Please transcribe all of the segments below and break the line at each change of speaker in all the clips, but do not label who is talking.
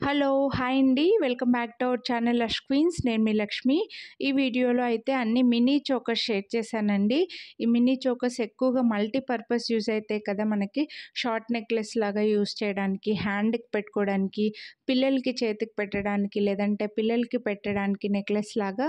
Hello! Hi అండి. Welcome back to our channel Lush Queens. నేను మీ లక్ష్మి. ఈ వీడియోలో అయితే అన్ని మినీ చోకర్స్ షేర్ చేశానండి. ఈ మినీ చోకర్స్ ఎక్కువగా మల్టీపర్పస్ యూజ్ అయితాయి కదా మనకి. షార్ట్ నెక్లెస్ లాగా యూజ్ చేయడానికి, హ్యాండ్‌కి పెట్టుకోవడానికి, పిల్లలకి చేతికి పెట్టడానికి, లేదంటే పిల్లలకి పెట్టడానికి నెక్లెస్ లాగా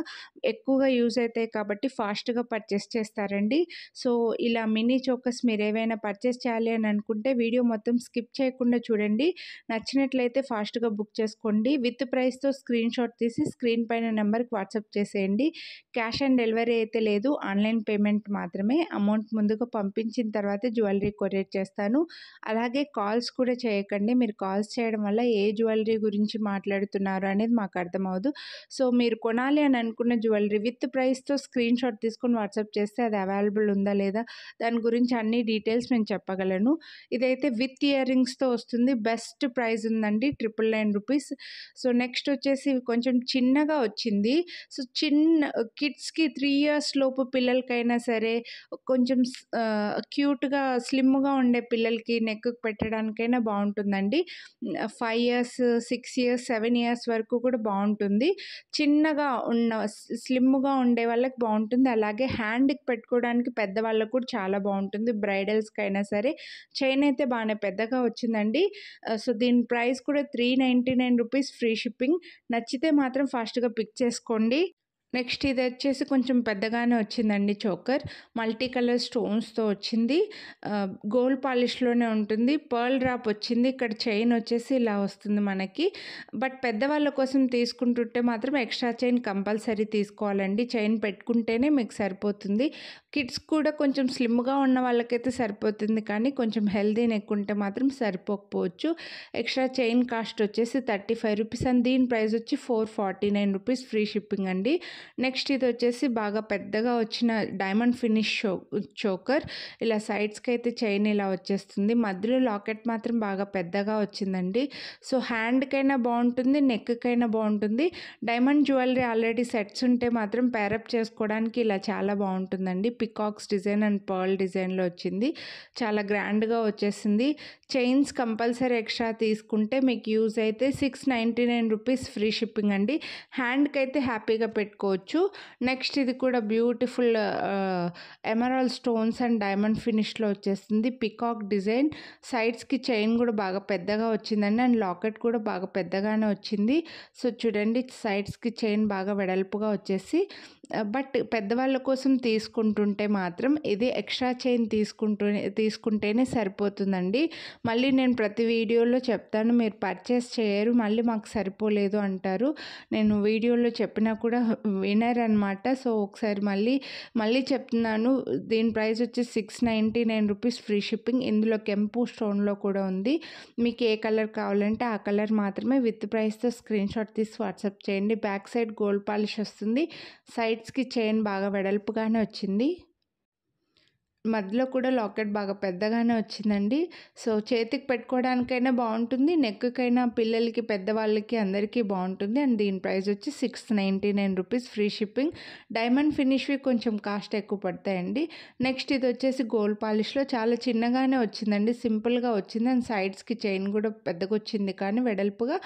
ఎక్కువగా యూజ్ అయితాయి కాబట్టి ఫాస్ట్‌గా పర్చేస్ చేస్తారండి. సో, ఇలా మినీ చోకర్స్ మీరేవైనా పర్చేస్ చేయాలి అని అనుకుంటే వీడియో మొత్తం స్కిప్ చేయకుండా చూడండి. నచ్చినట్లయితే ఫాస్ట్‌గా బుక్ చేసుకోండి. విత్ ప్రైస్‌తో స్క్రీన్ షాట్ తీసి స్క్రీన్ పైన నెంబర్‌కి వాట్సాప్ చేసేయండి. క్యాష్ ఆన్ డెలివరీ అయితే లేదు. ఆన్‌లైన్ పేమెంట్ మాత్రమే. అమౌంట్ ముందుగా పంపించిన తర్వాతే జ్యువెలరీ కొరియర్ చేస్తాను. అలాగే కాల్స్ కూడా చేయకండి. మీరు కాల్స్ చేయడం వల్ల ఏ జ్యువెలరీ గురించి మాట్లాడుతున్నారు అనేది మాకు అర్థమవ్వదు. సో, మీరు కొనాలి అని అనుకున్న జ్యువెలరీ విత్ ప్రైస్‌తో స్క్రీన్ షాట్ తీసుకొని వాట్సాప్ చేస్తే అది అవైలబుల్ ఉందా లేదా దాని గురించి అన్ని డీటెయిల్స్ నేను చెప్పగలను. ఇదైతే విత్ ఇయర్ రింగ్స్‌తో వస్తుంది. బెస్ట్ ప్రైస్ ఉందండి. 999 రూపీస్. సో, నెక్స్ట్ వచ్చేసి కొంచెం చిన్నగా వచ్చింది. సో, కిడ్స్‌కి 3 ఇయర్స్ లోపు పిల్లలకైనా సరే కొంచెం క్యూట్‌గా స్లిమ్‌గా ఉండే పిల్లలకి నెక్‌కి పెట్టడానికైనా బావుంటుందండి. 5 ఇయర్స్, 6 ఇయర్స్, 7 ఇయర్స్ వరకు కూడా బావుంటుంది. చిన్నగా ఉన్న స్లిమ్‌గా ఉండే వాళ్ళకి బావుంటుంది. అలాగే హ్యాండ్‌కి పెట్టుకోవడానికి పెద్దవాళ్ళకి కూడా చాలా బావుంటుంది. బ్రైడల్స్‌కైనా సరే. చైన్ అయితే బానే పెద్దగా వచ్చిందండి. సో, దీని ప్రైస్ కూడా 399 రూపీస్ ఫ్రీ షిప్పింగ్. నచ్చితే మాత్రం ఫాస్ట్‌గా పిక్ చేసుకోండి. నెక్స్ట్ ఇదొచ్చేసి కొంచెం పెద్దగానే వచ్చిందండి చోకర్. మల్టీ కలర్ స్టోన్స్‌తో వచ్చింది. గోల్డ్ పాలిష్‌లోనే ఉంటుంది. పర్ల్ డ్రాప్ వచ్చింది. ఇక్కడ చైన్ వచ్చేసి ఇలా వస్తుంది మనకి. బట్ పెద్దవాళ్ళ కోసం తీసుకుంటుంటే మాత్రం ఎక్స్ట్రా చైన్ కంపల్సరీ తీసుకోవాలండి. చైన్ పెట్టుకుంటేనే మీకు సరిపోతుంది. కిడ్స్ కూడా కొంచెం స్లిమ్‌గా ఉన్న వాళ్ళకైతే సరిపోతుంది. కానీ కొంచెం హెల్తీ నెక్ ఉంటే మాత్రం సరిపోకపోవచ్చు. ఎక్స్ట్రా చైన్ కాస్ట్ వచ్చేసి 35 రూపీస్ అండ్ దీని ప్రైస్ వచ్చి 449 రూపీస్ ఫ్రీ షిప్పింగ్ అండి. నెక్స్ట్ ఇది వచ్చేసి బాగా పెద్దగా వచ్చిన డైమండ్ ఫినిష్ చోకర్. ఇలా సైడ్స్‌కి అయితే చైన్ ఇలా వచ్చేస్తుంది. మధ్యలో లాకెట్ మాత్రం బాగా పెద్దగా వచ్చిందండి. సో, హ్యాండ్‌కైనా బావుంటుంది, నెక్‌కైనా బావుంటుంది. డైమండ్ జ్యువెలరీ ఆల్రెడీ సెట్స్ ఉంటే మాత్రం పేరప్ చేసుకోవడానికి ఇలా చాలా బావుంటుందండి. పికాక్స్ డిజైన్ అండ్ పర్ల్ డిజైన్‌లో వచ్చింది. చాలా గ్రాండ్‌గా వచ్చేసింది. చైన్స్ కంపల్సరీ ఎక్స్ట్రా తీసుకుంటే మీకు యూజ్ అయితే 699 రూపీస్ ఫ్రీ షిప్పింగ్ అండి. హ్యాండ్‌కైతే హ్యాపీగా పెట్టుకోవచ్చు. నెక్స్ట్ ఇది కూడా beautiful emerald stones and diamond ఫినిష్‌లో వచ్చేస్తుంది. Peacock design. సైడ్స్‌కి చైన్ కూడా బాగా పెద్దగా వచ్చిందండి అండ్ లాకెట్ కూడా బాగా పెద్దగానే వచ్చింది. సో, చూడండి సైడ్స్‌కి చైన్ బాగా వెడల్పుగా వచ్చేసి బట్ పెద్దవాళ్ళ కోసం తీసుకుంటుంటే మాత్రం ఇది ఎక్స్ట్రా చైన్ తీసుకుంటేనే సరిపోతుందండి. మళ్ళీ నేను ప్రతి వీడియోలో చెప్తాను మీరు పర్చేస్ చేయరు మళ్ళీ మాకు సరిపోలేదు అంటారు. నేను వీడియోలో చెప్పినా కూడా వినరనమాట. సో, ఒకసారి మళ్ళీ చెప్తున్నాను. దీని ప్రైస్ వచ్చి 699 రూపీస్ ఫ్రీ షిప్పింగ్. ఇందులో కెంపు స్టోన్‌లో కూడా ఉంది. మీకు ఏ కలర్ కావాలంటే ఆ కలర్ మాత్రమే విత్ ప్రైస్‌తో స్క్రీన్ షాట్ తీసి వాట్సాప్ చేయండి. బ్యాక్ సైడ్ గోల్డ్ పాలిష్ వస్తుంది. సైడ్స్‌కి చైన్ బాగా వెడల్పుగానే వచ్చింది. మధ్యలో కూడా లాకెట్ బాగా పెద్దగానే వచ్చిందండి. సో, చేతికి పెట్టుకోవడానికైనా బావుంటుంది. నెక్‌కైనా పిల్లలకి, పెద్దవాళ్ళకి అందరికీ బావుంటుంది. అండ్ దీని ప్రైస్ వచ్చి 699 రూపీస్ ఫ్రీ షిప్పింగ్. డైమండ్ ఫినిష్‌వి కొంచెం కాస్ట్ ఎక్కువ పడతాయండి. నెక్స్ట్ ఇది వచ్చేసి గోల్డ్ పాలిష్‌లో చాలా చిన్నగానే వచ్చిందండి. సింపుల్‌గా వచ్చింది అండ్ సైడ్స్‌కి చైన్ కూడా పెద్దగా వచ్చింది కానీ వెడల్పుగా.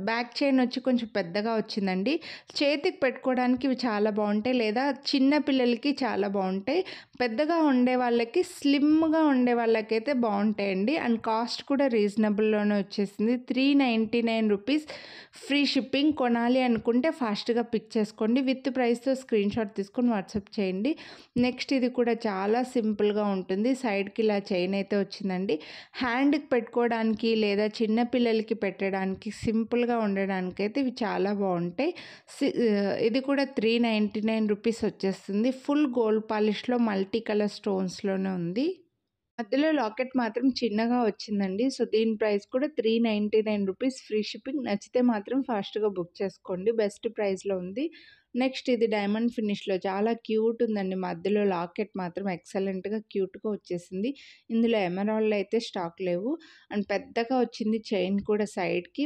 బ్యాక్ చైన్ వచ్చి కొంచెం పెద్దగా వచ్చిందండి. చేతికి పెట్టుకోవడానికి ఇవి చాలా బావుంటాయి లేదా చిన్న పిల్లలకి చాలా బావుంటాయి. పెద్దగా ఉండే వాళ్ళకి, స్లిమ్‌గా ఉండే వాళ్ళకైతే బావుంటాయండి. అండ్ కాస్ట్ కూడా రీజనబుల్‌లోనే వచ్చేసింది. 399 రూపీస్ ఫ్రీ షిప్పింగ్. కొనాలి అనుకుంటే ఫాస్ట్‌గా పిక్ చేసుకోండి. విత్ ప్రైస్‌తో స్క్రీన్ షాట్ తీసుకొని వాట్సాప్ చేయండి. నెక్స్ట్ ఇది కూడా చాలా సింపుల్‌గా ఉంటుంది. సైడ్‌కి ఇలా చైన్ అయితే వచ్చిందండి. హ్యాండ్‌కి పెట్టుకోవడానికి లేదా చిన్న పిల్లలకి పెట్టడానికి సింపుల్‌గా ఉండడానికైతే ఇవి చాలా బావుంటాయి. ఇది కూడా 399 రూపీస్ వచ్చేస్తుంది. ఫుల్ గోల్డ్ పాలిష్‌లో మల్టీ కలర్ స్టోన్స్‌లోనే ఉంది. మధ్యలో లాకెట్ మాత్రం చిన్నగా వచ్చిందండి. సో, దీని ప్రైస్ కూడా 399 రూపీస్ ఫ్రీ షిప్పింగ్. నచ్చితే మాత్రం ఫాస్ట్‌గా బుక్ చేసుకోండి. బెస్ట్ ప్రైస్‌లో ఉంది. నెక్స్ట్ ఇది డైమండ్ ఫినిష్‌లో చాలా క్యూట్ ఉందండి. మధ్యలో లాకెట్ మాత్రం ఎక్సలెంట్‌గా క్యూట్‌గా వచ్చేసింది. ఇందులో ఎమరాల్డ్ అయితే స్టాక్ లేవు. అండ్ పెద్దగా వచ్చింది చైన్ కూడా సైడ్‌కి.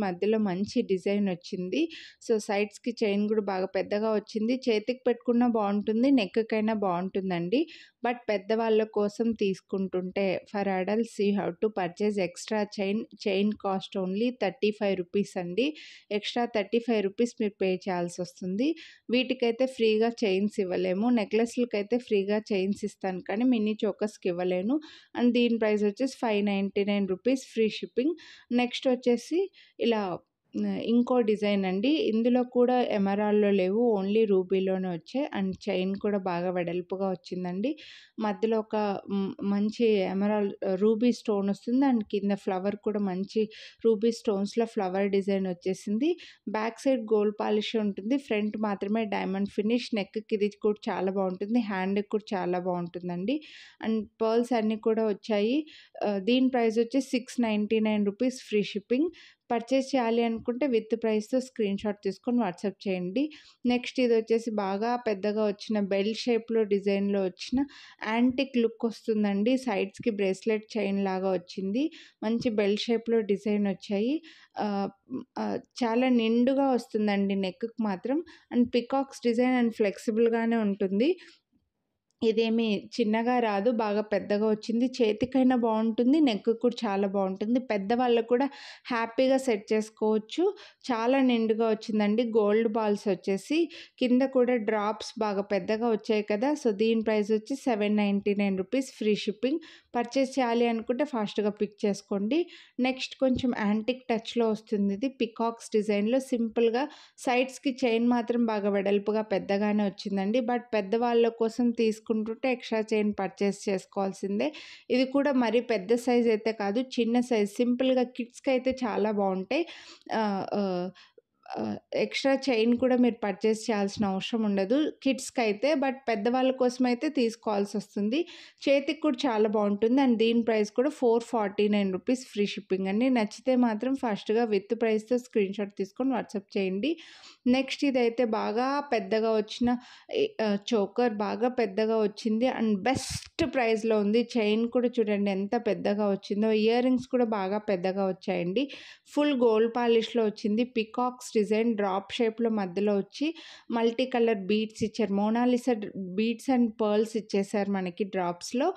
మధ్యలో మంచి డిజైన్ వచ్చింది. సో, సైడ్స్‌కి చైన్ కూడా బాగా పెద్దగా వచ్చింది. చేతికి పెట్టుకున్నా బావుంటుంది. నెక్‌కైనా బావుంటుందండి. బట్ పెద్దవాళ్ళ కోసం తీసుకుంటుంటే for adults you have to purchase extra chain cost only ₹35 అండి. ఎక్స్‌ట్రా ₹35 మీరు పే చేయాల్సొస్తుంది. వీటికైతే ఫ్రీగా చైన్స్ ఇవ్వలేము. నెక్లెస్‌లకైతే ఫ్రీగా చైన్స్ ఇస్తాను కానీ మినీ చోకర్స్‌కి ఇవ్వలేను. అండ్ దీని ప్రైస్ వచ్చేసి ₹599 ఫ్రీ షిప్పింగ్. నెక్స్ట్ వచ్చేసి ఇలా ఇంకో డిజైన్ అండి. ఇందులో కూడా ఎమరాల్డ్‌లో లేవు. ఓన్లీ రూబీలోనే వచ్చాయి. అండ్ చైన్ కూడా బాగా వెడల్పుగా వచ్చిందండి. మధ్యలో ఒక మంచి ఎమరాల్డ్ రూబీ స్టోన్ వస్తుంది. అండ్ కింద ఫ్లవర్ కూడా మంచి రూబీ స్టోన్స్‌లో ఫ్లవర్ డిజైన్ వచ్చేసింది. బ్యాక్ సైడ్ గోల్డ్ పాలిష్ ఉంటుంది. ఫ్రంట్ మాత్రమే డైమండ్ ఫినిష్. నెక్‌కి ఇది కూడా చాలా బావుంటుంది. హ్యాండ్‌కి కూడా చాలా బావుంటుందండి. అండ్ పర్ల్స్ అన్నీ కూడా వచ్చాయి. దీని ప్రైస్ వచ్చేసి ₹699 ఫ్రీ షిప్పింగ్. పర్చేస్ చేయాలి అనుకుంటే విత్ ప్రైస్‌తో స్క్రీన్‌షాట్ తీసుకొని వాట్సాప్ చేయండి. నెక్స్ట్ ఇదొచ్చేసి బాగా పెద్దగా వచ్చిన బెల్ షేప్‌లో డిజైన్‌లో వచ్చిన యాంటిక్ లుక్ వస్తుందండి. సైడ్స్‌కి బ్రేస్లెట్ చైన్ లాగా వచ్చింది. మంచి బెల్ షేప్‌లో డిజైన్ వచ్చాయి. చాలా నిండుగా వస్తుందండి నెక్‌కి మాత్రం. అండ్ పికాక్స్ డిజైన్ అండ్ ఫ్లెక్సిబుల్‌గానే ఉంటుంది. ఇదేమి చిన్నగా రాదు. బాగా పెద్దగా వచ్చింది. చేతికైనా బావుంటుంది. నెక్‌కి కూడా చాలా బావుంటుంది. పెద్దవాళ్ళకి కూడా హ్యాపీగా సెట్ చేసుకోవచ్చు. చాలా నిండుగా వచ్చిందండి. గోల్డ్ బాల్స్ వచ్చేసి కింద కూడా డ్రాప్స్ బాగా పెద్దగా వచ్చాయి కదా! సో, దీని ప్రైస్ వచ్చి ₹799 ఫ్రీ షిప్పింగ్. పర్చేస్ చేయాలి అనుకుంటే ఫాస్ట్‌గా పిక్ చేసుకోండి. నెక్స్ట్ కొంచెం యాంటిక్ టచ్‌లో వస్తుంది ఇది. పికాక్స్ డిజైన్‌లో సింపుల్‌గా సైడ్స్‌కి చైన్ మాత్రం బాగా వెడల్పుగా పెద్దగానే వచ్చిందండి. బట్ పెద్దవాళ్ళ కోసం తీసుకుంటుంటే ఎక్స్ట్రా చైన్ పర్చేస్ చేసుకోవాల్సిందే. ఇది కూడా మరీ పెద్ద సైజ్ అయితే కాదు. చిన్న సైజ్ సింపుల్‌గా కిడ్స్‌కైతే చాలా బావుంటాయి. ఆహ్, ఆహ్, ఎక్స్ట్రా చైన్ కూడా మీరు పర్చేస్ చేయాల్సిన అవసరం ఉండదు కిడ్స్‌కైతే. బట్ పెద్దవాళ్ళ కోసమైతే తీసుకోవాల్సొస్తుంది. చేతికి కూడా చాలా బావుంటుంది. అండ్ దీని ప్రైస్ కూడా ₹449 ఫ్రీ షిప్పింగ్ అండి. నచ్చితే మాత్రం ఫాస్ట్‌గా విత్ ప్రైస్‌తో స్క్రీన్‌షాట్ తీసుకొని వాట్సాప్ చేయండి. నెక్స్ట్ ఇదైతే బాగా పెద్దగా వచ్చిన చోకర్ బాగా పెద్దగా వచ్చింది. అండ్ బెస్ట్ ప్రైస్‌లో ఉంది. చైన్ కూడా చూడండి ఎంత పెద్దగా వచ్చిందో. ఇయర్ రింగ్స్ కూడా బాగా పెద్దగా వచ్చాయండి. ఫుల్ గోల్డ్ పాలిష్‌లో వచ్చింది. పికాక్స్ డిజైన్ డ్రాప్ షేప్‌లో మధ్యలో వచ్చి మల్టీ కలర్ బీడ్స్ ఇచ్చారు. మోనాలిసా బీడ్స్ అండ్ పర్ల్స్ ఇచ్చేసారు మనకి డ్రాప్స్‌లో.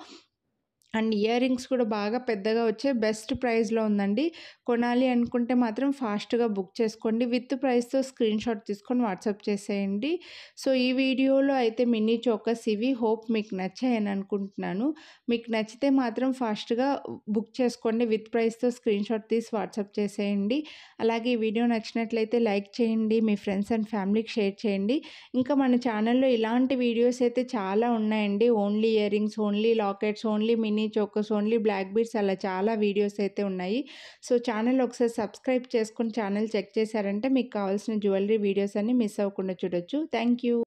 అండ్ ఇయర్ రింగ్స్ కూడా బాగా పెద్దగా వచ్చాయి. బెస్ట్ ప్రైస్‌లో ఉందండి. కొనాలి అనుకుంటే మాత్రం ఫాస్ట్‌గా బుక్ చేసుకోండి. విత్ ప్రైస్‌తో స్క్రీన్‌షాట్ తీసుకొని వాట్సాప్ చేసేయండి. సో, ఈ వీడియోలో అయితే మినీ చోకర్స్ ఇవి. హోప్ మీకు నచ్చాయని అనుకుంటున్నాను. మీకు నచ్చితే మాత్రం ఫాస్ట్‌గా బుక్ చేసుకోండి. విత్ ప్రైస్‌తో స్క్రీన్‌షాట్ తీసి వాట్సాప్ చేసేయండి. అలాగే ఈ వీడియో నచ్చినట్లయితే లైక్ చేయండి. మీ ఫ్రెండ్స్ అండ్ ఫ్యామిలీకి షేర్ చేయండి. ఇంకా మన ఛానల్‌లో ఇలాంటి వీడియోస్ అయితే చాలా ఉన్నాయండి. Only earrings, only lockets, only mini chokers, only black beads అలా చాలా వీడియోస్ అయితే ఉన్నాయి. సో, ఛానల్ ఒకసారి సబ్స్క్రైబ్ చేసుకొని ఛానల్ చెక్ చేశారంటే మీకు కావాల్సిన జ్యువెలరీ వీడియోస్ అన్నీ మిస్ అవ్వకుండా చూడొచ్చు. Thank you.